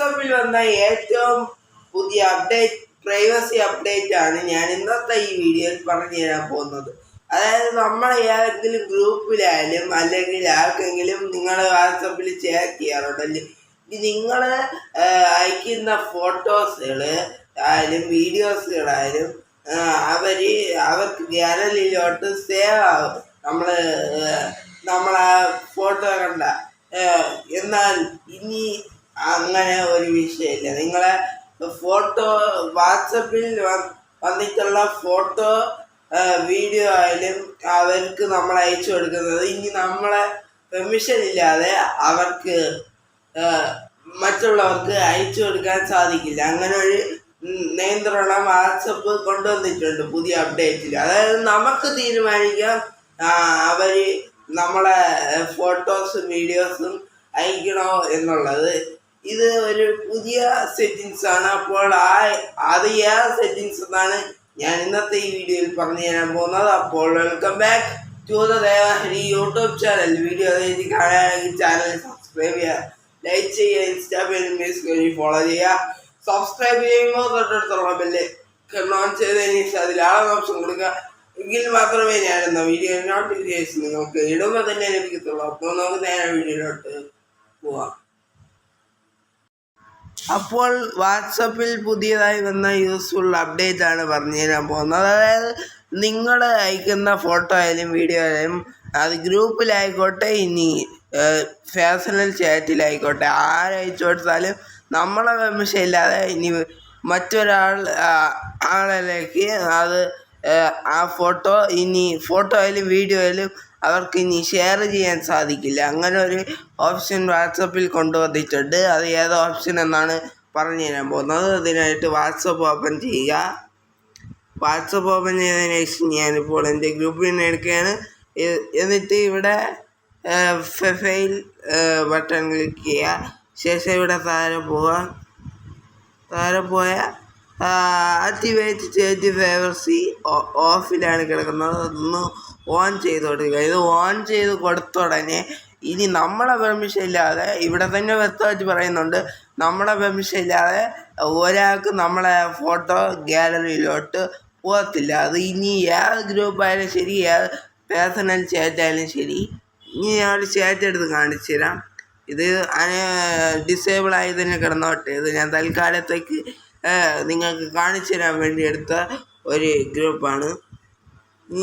വാട്സാപ്പിൽ വന്ന ഏറ്റവും പുതിയ പ്രൈവസി അപ്ഡേറ്റ് ആണ് ഞാൻ ഇന്നത്തെ ഈ വീഡിയോയിൽ പറഞ്ഞു തരാൻ പോകുന്നത്. അതായത് നമ്മൾ ഏതെങ്കിലും ഗ്രൂപ്പിലായാലും അല്ലെങ്കിൽ ആർക്കെങ്കിലും നിങ്ങൾ വാട്സപ്പിൽ ചാറ്റ് ചെയ്യാറുണ്ടല്ലേ, നിങ്ങൾ അയക്കുന്ന ഫോട്ടോസുകൾ ആയാലും വീഡിയോസുകളായാലും അവർക്ക് ഗാലറിയിലോട്ട് സേവ് ആകും. നമ്മളെ ഫോട്ടോ കണ്ട. എന്നാൽ ഇനി അങ്ങനെ ഒരു വിഷയമില്ല. നിങ്ങളെ ഫോട്ടോ വാട്സപ്പിൽ വന്നിട്ടുള്ള ഫോട്ടോ വീഡിയോ ആയാലും അവർക്ക് നമ്മൾ അയച്ചു കൊടുക്കുന്നത് ഇനി നമ്മളെ പെർമിഷൻ ഇല്ലാതെ അവർക്ക് മറ്റുള്ളവർക്ക് അയച്ചു കൊടുക്കാൻ സാധിക്കില്ല. അങ്ങനെ ഒരു നിയന്ത്രണം വാട്സപ്പ് കൊണ്ടുവന്നിട്ടുണ്ട് പുതിയ അപ്ഡേറ്റിൽ. അതായത് നമുക്ക് തീരുമാനിക്കാം അവർ നമ്മളെ ഫോട്ടോസും വീഡിയോസും അയക്കണോ എന്നുള്ളത്. ഇത് ഒരു പുതിയ സെറ്റിങ്സ് ആണ്. അപ്പോൾ അത് ഏത് സെറ്റിങ്സ് എന്നാണ് ഞാൻ ഇന്നത്തെ ഈ വീഡിയോയിൽ പറഞ്ഞു തരാൻ പോകുന്നത്. അപ്പോൾ welcome back to the Devahari YouTube channel. Video കാണുകയാണെങ്കിൽ ചാനൽ സബ്സ്ക്രൈബ് ചെയ്യുക, ലൈക്ക് ചെയ്യുക, ഇൻസ്റ്റാ പേജ് ഫോളോ ചെയ്യുക. സബ്സ്ക്രൈബ് ചെയ്യുമ്പോൾ തൊട്ടടുത്തുള്ള ബെല്ല് ഓൺ ചെയ്തതിന് ശേഷം അതിൽ ആളെ ഓപ്ഷൻ കൊടുക്കുക. എങ്കിൽ മാത്രമേ ഞാനെന്ന വീഡിയോ നോട്ടിഫിക്കേഷൻ നിങ്ങൾക്ക് ഇടുമ്പോൾ തന്നെ ലഭിക്കത്തുള്ളൂ. അപ്പോൾ നമുക്ക് നേരെ വീഡിയോയിലോട്ട് പോവാം. അപ്പോൾ വാട്സപ്പിൽ പുതിയതായി വന്ന യൂസ്ഫുൾ അപ്ഡേറ്റ് ആണ് പറഞ്ഞു തരാൻ പോകുന്നത്. അതായത് നിങ്ങൾ അയക്കുന്ന ഫോട്ടോ ആയാലും വീഡിയോ ആയാലും അത് ഗ്രൂപ്പിലായിക്കോട്ടെ ഇനി പേഴ്സണൽ ചാറ്റിലായിക്കോട്ടെ ആരയച്ചു കൊടുത്താലും നമ്മളെ പെർമിഷൻ ഇല്ലാതെ ഇനി ആളിലേക്ക് അത് ആ ഫോട്ടോ ആയാലും വീഡിയോ ആയാലും അവർക്ക് ഇനി ഷെയർ ചെയ്യാൻ സാധിക്കില്ല. അങ്ങനെ ഒരു ഓപ്ഷൻ വാട്സപ്പിൽ കൊണ്ടുവന്നിട്ടുണ്ട്. അത് ഏത് ഓപ്ഷൻ എന്നാണ് പറഞ്ഞു തരാൻ പോകുന്നത്. അതിനായിട്ട് വാട്സപ്പ് ഓപ്പൺ ചെയ്യുക. വാട്സപ്പ് ഓപ്പൺ ചെയ്തതിന് ശേഷം ഞാനിപ്പോൾ എൻ്റെ ഗ്രൂപ്പിൽ നിന്ന് എടുക്കുകയാണ്. എന്നിട്ട് ഇവിടെ പ്രൊഫൈൽ ബട്ടൺ ക്ലിക്ക് ചെയ്യുക. ശേഷം ഇവിടെ താഴെ പോയാൽ ആക്ടിവേറ്റ് ചേഞ്ച് പ്രൈവസി ഓഫിലാണ് കിടക്കുന്നത്. അതൊന്ന് ഓൺ ചെയ്ത് കൊടുക്കുക. ഇത് ഓൺ ചെയ്ത് കൊടുത്ത ഉടനെ ഇനി നമ്മളെ പെർമിഷൻ ഇല്ലാതെ ഇവിടെ തന്നെ വ്യക്തമായിട്ട് പറയുന്നുണ്ട്, നമ്മളെ പെർമിഷൻ ഇല്ലാതെ ഒരാൾക്ക് നമ്മളെ ഫോട്ടോ ഗാലറിയിലോട്ട് പോകത്തില്ല. അത് ഇനി ഏത് ഗ്രൂപ്പായാലും ശരി, ഏത് പേഴ്സണൽ ചാറ്റായാലും ശരി. ഇനി ഞാൻ ചാറ്റ് എടുത്ത് കാണിച്ചു തരാം. ഇത് ഡിസേബിൾ ആയി തന്നെ കിടന്നോട്ടെ. ഇത് ഞാൻ തൽക്കാലത്തേക്ക് നിങ്ങൾക്ക് കാണിച്ചു തരാൻ വേണ്ടി എടുത്ത ഒരു ഗ്രൂപ്പാണ്.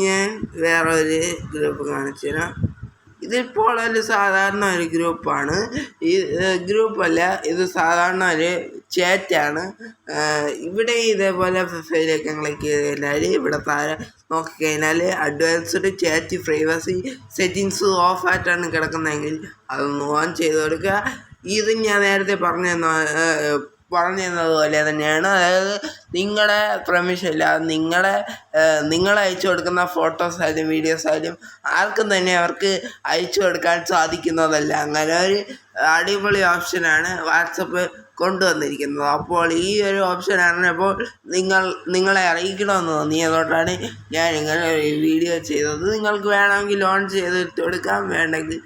ഞാൻ വേറെ ഒരു ഗ്രൂപ്പ് കാണിച്ചു തരാം. ഇതിപ്പോൾ ഒരു സാധാരണ ഒരു ഗ്രൂപ്പാണ്. ഈ ഗ്രൂപ്പല്ല, ഇത് സാധാരണ ഒരു ചാറ്റാണ്. ഇവിടെ ഇതേപോലെ പ്രൊഫൈലൊക്കെ ക്ലിക്ക് ചെയ്ത് കഴിഞ്ഞാൽ ഇവിടെ താഴെ നോക്കിക്കഴിഞ്ഞാൽ advanced chat privacy settings of ആയിട്ടാണ് കിടക്കുന്നതെങ്കിൽ അതൊന്ന് ഓൺ ചെയ്ത് കൊടുക്കുക. ഇത് ഞാൻ നേരത്തെ പറഞ്ഞു തന്നതുപോലെ തന്നെയാണ്. അതായത് നിങ്ങളുടെ പെർമിഷൻ ഇല്ലാതെ നിങ്ങൾ അയച്ചു കൊടുക്കുന്ന ഫോട്ടോസ് ആയാലും വീഡിയോസ് ആയാലും ആർക്കും തന്നെ അവർക്ക് അയച്ചു കൊടുക്കാൻ സാധിക്കുന്നതല്ല. അങ്ങനെ ഒരു അടിപൊളി ഓപ്ഷനാണ് വാട്സപ്പ് കൊണ്ടുവന്നിരിക്കുന്നത്. അപ്പോൾ ഈ ഒരു ഓപ്ഷനാണ് ഇപ്പോൾ നിങ്ങളെ അറിയിക്കണമെന്ന് തോന്നിയതുകൊണ്ടാണ് ഞാൻ ഇങ്ങനെ ഒരു വീഡിയോ ചെയ്തത്. നിങ്ങൾക്ക് വേണമെങ്കിൽ ഓൺ ചെയ്ത് ഇട്ട് കൊടുക്കാം, വേണമെങ്കിൽ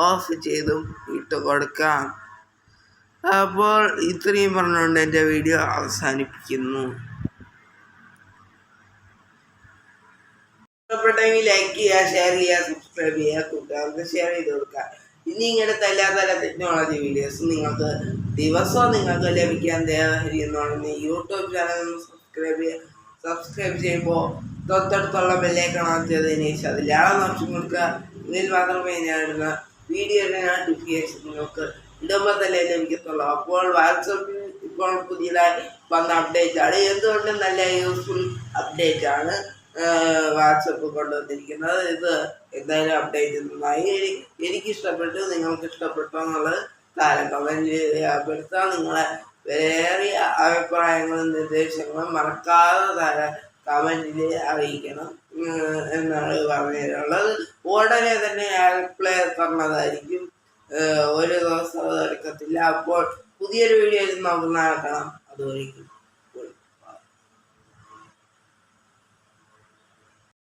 ഓഫ് ചെയ്തും ഇട്ട് കൊടുക്കാം. അപ്പോൾ ഇത്രയും പറഞ്ഞുകൊണ്ട് എൻ്റെ വീഡിയോ അവസാനിപ്പിക്കുന്നു. ഇഷ്ടപ്പെട്ടെങ്കിൽ ലൈക്ക് ചെയ്യുക, ഷെയർ ചെയ്യുക, സബ്സ്ക്രൈബ് ചെയ്യുക, കൂട്ടുകാർക്ക് ഷെയർ ചെയ്ത് കൊടുക്കുക. ഇനി ഇങ്ങനത്തെ എല്ലാ തരം ടെക്നോളജി വീഡിയോസ് ദിവസവും നിങ്ങൾക്ക് ലഭിക്കാൻ ദേവഹരി എന്ന് പറയുന്ന യൂട്യൂബ് ചാനൽ സബ്സ്ക്രൈബ് ചെയ്യുമ്പോൾ തൊട്ടടുത്തുള്ള ബെല്ലേക്കൺ ഓൺ ചെയ്തതിന് ശേഷം അതിൽ ഓപ്ഷൻ കൊടുക്കുക. ഇതിൽ മാത്രമേ ഞാനിടുന്ന വീഡിയോയുടെ നോട്ടിഫിക്കേഷൻ നിങ്ങൾക്ക് ഇടുമ്പോൾ തന്നെ ലഭിക്കത്തുള്ളൂ. അപ്പോൾ വാട്സപ്പിൽ ഇപ്പോൾ പുതിയതായി വന്ന അപ്ഡേറ്റ് ആണ്. എന്തുകൊണ്ടും നല്ല യൂസ്ഫുൾ അപ്ഡേറ്റ് ആണ് വാട്സപ്പ് കൊണ്ടുവന്നിരിക്കുന്നത്. ഇത് എന്തായാലും അപ്ഡേറ്റ് നന്നായി എനിക്കിഷ്ടപ്പെട്ടു. നിങ്ങൾക്ക് ഇഷ്ടപ്പെട്ടോ എന്നുള്ളത് താരം കമൻറ്റ് രേഖപ്പെടുത്തുക. നിങ്ങളെ വേറിയ അഭിപ്രായങ്ങളും നിർദ്ദേശങ്ങളും മറക്കാതെ താരം കമൻറ്റിൽ അറിയിക്കണം എന്നാണ് പറഞ്ഞു തരാനുള്ളത്. ഉടനെ തന്നെ റിപ്ലൈ തന്നതായിരിക്കും. ഒരു ദിവസം എടുക്കത്തില്ല. അപ്പോൾ പുതിയൊരു വീഡിയോയിൽ നമുക്ക് നടക്കണം. അതുവരെയും